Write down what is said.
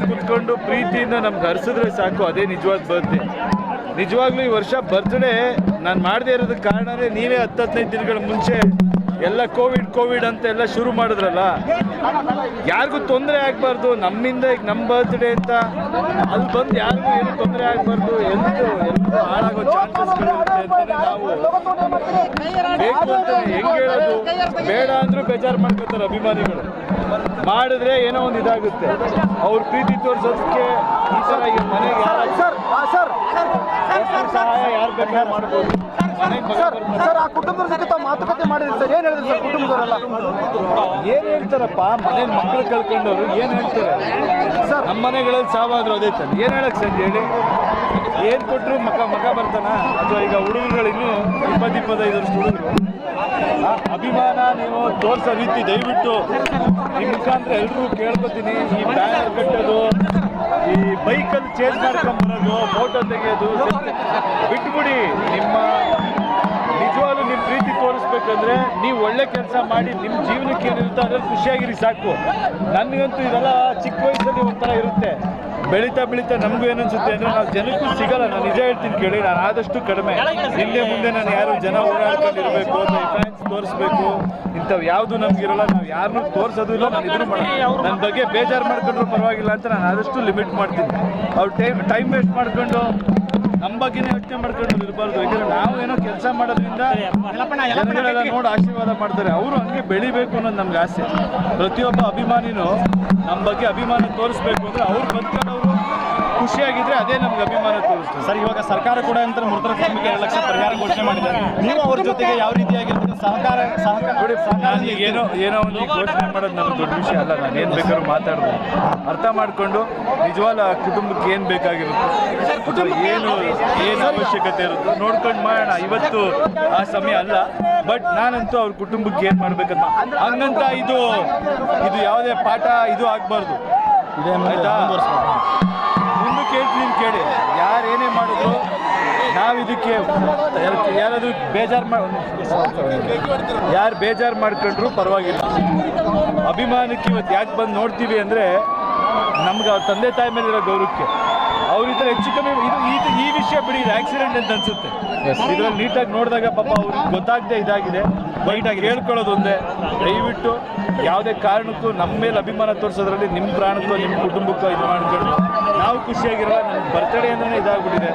ಕುತ್ಕೊಂಡು ಪ್ರೀತಿಯಿಂದ ನಮ್ಗೆ ಹರಿಸಿದ್ರೆ ಸಾಕು, ಅದೇ ನಿಜವಾದ ಬರ್ತ್ಡೇ. ನಿಜವಾಗ್ಲೂ ಈ ವರ್ಷ ಬರ್ತ್ಡೇ ನಾನು ಮಾಡದೇ ಇರೋದಕ್ಕೆ ಕಾರಣನೇ ನೀವೇ 10-15 ದಿನಗಳ ಮುಂಚೆ ಎಲ್ಲ ಕೋವಿಡ್ ಅಂತ ಎಲ್ಲ ಶುರು ಮಾಡಿದ್ರಲ್ಲ. ಯಾರಿಗೂ ತೊಂದರೆ ಆಗಬಾರ್ದು, ನಮ್ಮಿಂದ ಈಗ ನಮ್ಮ ಬರ್ತ್ಡೇ ಅಂತ ಅಲ್ಲಿ ಬಂದು ಯಾರಿಗೂ ಏನು ತೊಂದರೆ ಆಗಬಾರ್ದು, ಎಲ್ಲರೂ ಹಾಳಾಗೋ ಚಾನ್ಸಸ್ಗಳಿರುತ್ತೆ ಅಂತಲೇ ನಾವು ಬೇಕು ಅಂತ ಹೆಂಗೆ ಹೇಳೋದು. ಬೇಡ ಅಂದರೂ ಬೇಜಾರು ಮಾಡ್ಕೊತಾರೆ ಅಭಿಮಾನಿಗಳು, ಮಾಡಿದ್ರೆ ಏನೋ ಒಂದು ಇದಾಗುತ್ತೆ. ಅವ್ರ ಪ್ರೀತಿ ತೋರಿಸೋದಕ್ಕೆ ಈ ಥರ ಈ ಮನೆಗೆ ಸಹಾಯ ಯಾರು ಬೇಕಾದ್ರೆ ಮಾಡ್ಬೋದು. ಸರ್, ಆ ಕುಟುಂಬದ ಜೊತೆ ಮಾತುಕತೆ ಮಾಡಿದ್ರಿ ಸರ್, ಏನು ಹೇಳಿದ್ರು ಸರ್ ಕುಟುಂಬದವರೆಲ್ಲ? ಏನು ಹೇಳ್ತಾರಪ್ಪ, ಮನೇಲಿ ಮಕ್ಕಳು ಕಳ್ಕೊಂಡವ್ರು ಏನು ಹೇಳ್ತಾರೆ ಸರ್? ನಮ್ಮ ಮನೆಗಳಲ್ಲಿ ಸಾವಾದ್ರು ಅದೇ ತಾನೆ, ಏನು ಹೇಳಕ್ ಸಂಜೆ ಹೇಳಿ? ಏನು ಕೊಟ್ಟರು ಮಗ ಬರ್ತಾನ? ಅಥವಾ ಈಗ ಹುಡುಗರುಗಳಿನ್ನೂ 20-25 ವರ್ಷ ಹುಡುಗರು ಅಭಿಮಾನ ನೀವು ತೋರಿಸೋ ರೀತಿ ದಯವಿಟ್ಟು ಈ ಮುಖಾಂತರ ಎಲ್ಲರೂ ಕೇಳ್ಕೊತೀನಿ. ಈ ಬ್ಯಾನರ್ ಕಟ್ಟೋದು, ಈ ಬೈಕಲ್ಲಿ ಚೇಂಜ್ ಮಾಡ್ಕೊಂಬರೋದು, ಫೋಟೋ ತೆಗೆಯೋದು ಬಿಟ್ಬಿಡಿ. ನಿಜವಾಗ್ಲೂ ನಿಮ್ಮ ಪ್ರೀತಿ ತೋರಿಸ್ಬೇಕಂದ್ರೆ ನೀವು ಒಳ್ಳೆ ಕೆಲಸ ಮಾಡಿ, ನಿಮ್ಮ ಜೀವನಕ್ಕೆ ಏನಿರುತ್ತೋ ಅದ್ರಲ್ಲಿ ಖುಷಿಯಾಗಿರಿ ಸಾಕು. ನನಗಂತೂ ಇದೆಲ್ಲ ಚಿಕ್ಕ ವಯಸ್ಸಲ್ಲಿ ಒಂಥರ ಇರುತ್ತೆ. ಬೆಳೀತಾ ನಮಗೂ ಏನನ್ಸುತ್ತೆ ಅಂದರೆ ನಾವು ಜನಕ್ಕೂ ಸಿಗಲ್ಲ. ನಾನು ನಿಜ ಹೇಳ್ತೀನಿ ಕೇಳಿ, ನಾನು ಆದಷ್ಟು ಕಡಿಮೆ ಹಿಂದೆ ಮುಂದೆ ನಾನು ಯಾರು ಜನ ಓಡಾಡ್ಕೊಂಡಿರಬೇಕು, ಫ್ಯಾನ್ಸ್ ತೋರಿಸ್ಬೇಕು ಇಂಥವು ಯಾವುದು ನಮಗಿರಲ್ಲ. ನಾವು ಯಾರನ್ನೂ ತೋರಿಸೋದು ಇಲ್ಲ, ನಾನು ಇದ್ರು ನನ್ನ ಬಗ್ಗೆ ಬೇಜಾರು ಮಾಡ್ಕೊಂಡ್ರು ಪರವಾಗಿಲ್ಲ ಅಂತ ನಾನು ಆದಷ್ಟು ಲಿಮಿಟ್ ಮಾಡ್ತೀನಿ. ಅವ್ರು ಟೈಮ್ ವೇಸ್ಟ್ ಮಾಡ್ಕೊಂಡು ನಮ್ಮ ಬಗ್ಗೆನೇ ಯೋಚನೆ ಮಾಡ್ಕೊಂಡು ಇರಬಾರ್ದು. ಯಾಕಂದ್ರೆ ನಾವು ಏನೋ ಕೆಲಸ ಮಾಡೋದ್ರಿಂದ ಜನಗಳೆಲ್ಲ ನೋಡಿ ಆಶೀರ್ವಾದ ಮಾಡ್ತಾರೆ, ಅವರು ಹಂಗೆ ಬೆಳಿಬೇಕು ಅನ್ನೋದು ನಮ್ಗೆ ಆಸೆ. ಪ್ರತಿಯೊಬ್ಬ ಅಭಿಮಾನಿನೂ ನಮ್ಮ ಬಗ್ಗೆ ಅಭಿಮಾನ ತೋರಿಸ್ಬೇಕು ಅಂದರೆ ಅವ್ರು ಬಂದ್ಕೊಂಡವರು ಖುಷಿಯಾಗಿದ್ರೆ ಅದೇ ನಮ್ಗೆ ಅಭಿಮಾನ ತೋರಿಸ್ತದೆ. ಸರ್, ಇವಾಗ ಸರ್ಕಾರ ಕೂಡ ಅಂತ ಮೃತರ ಕುಟುಂಬಕ್ಕೆ 2 ಲಕ್ಷ ಪರಿಹಾರ ಘೋಷಣೆ ಮಾಡಿದ್ದಾರೆ. ನೀವು ಅವ್ರ ಜೊತೆಗೆ ಯಾವ ರೀತಿಯಾಗಿ ಸಹಕಾರ ನೋಡಿ, ಏನೋ ಒಂದು ಘೋಷಣೆ ಮಾಡೋದು ನನಗೆ ದೊಡ್ಡ ವಿಷಯ ಅಲ್ಲ. ನಾನು ಏನು ಬೇಕಾದ್ರೂ ಮಾತಾಡೋದು ಅರ್ಥ ಮಾಡಿಕೊಂಡು ನಿಜವಾದ ಕುಟುಂಬಕ್ಕೆ ಏನು ಬೇಕಾಗಿರುತ್ತೋ ಅಥವಾ ಏನು ಅವಶ್ಯಕತೆ ಇರುತ್ತೋ ನೋಡ್ಕೊಂಡು ಮಾಡೋಣ. ಇವತ್ತು ಆ ಸಮಯ ಅಲ್ಲ, ಬಟ್ ನಾನಂತೂ ಅವ್ರ ಕುಟುಂಬಕ್ಕೆ ಏನು ಮಾಡ್ಬೇಕಂತ ಹಂಗಂತ ಇದು ಯಾವುದೇ ಪಾಠ ಇದು ಆಗಬಾರ್ದು. ಆಯ್ತಾ? ಮುಂದಕ್ಕೆ ಹೇಳ್ತೀನಿ ಕೇಳಿ, ಯಾರು ಏನೇ ಮಾಡಿದ್ರು ನಾವು ಇದಕ್ಕೆ ಯಾರಾದರೂ ಯಾರು ಬೇಜಾರು ಮಾಡ್ಕೊಂಡ್ರು ಪರವಾಗಿಲ್ಲ. ಅಭಿಮಾನಕ್ಕೆ ಇವತ್ತು ಯಾಕೆ ಬಂದು ನೋಡ್ತೀವಿ ಅಂದರೆ ನಮ್ಗೆ ಅವ್ರ ತಂದೆ ತಾಯಿ ಮೇಲಿರೋ ಗೌರವಕ್ಕೆ. ಅವ್ರಿದ್ರೆ ಹೆಚ್ಚು ಕಮ್ಮಿ ಈ ವಿಷಯ ಬಿಡಿ, ಇದು ಆಕ್ಸಿಡೆಂಟ್ ಅಂತ ಅನ್ಸುತ್ತೆ. ಇದರಲ್ಲಿ ನೀಟಾಗಿ ನೋಡಿದಾಗ ಪಾಪ ಅವ್ರಿಗೆ ಗೊತ್ತಾಗದೆ ಇದಾಗಿದೆ. ಬೈಟಾಗಿ ಹೇಳ್ಕೊಳ್ಳೋದು ಒಂದೇ, ದಯವಿಟ್ಟು ಯಾವುದೇ ಕಾರಣಕ್ಕೂ ನಮ್ಮ ಮೇಲೆ ಅಭಿಮಾನ ತೋರಿಸೋದ್ರಲ್ಲಿ ನಿಮ್ಮ ಪ್ರಾಣಕ್ಕೋ ನಿಮ್ಮ ಕುಟುಂಬಕ್ಕೋ ಇದು ಮಾಡ್ಕೊಂಡು ನಾವು ಖುಷಿಯಾಗಿರಲ್ಲ. ನಮ್ಮ ಬರ್ತಡೇ ಅಂದ್ರೆ ಇದಾಗ್ಬಿಟ್ಟಿದೆ.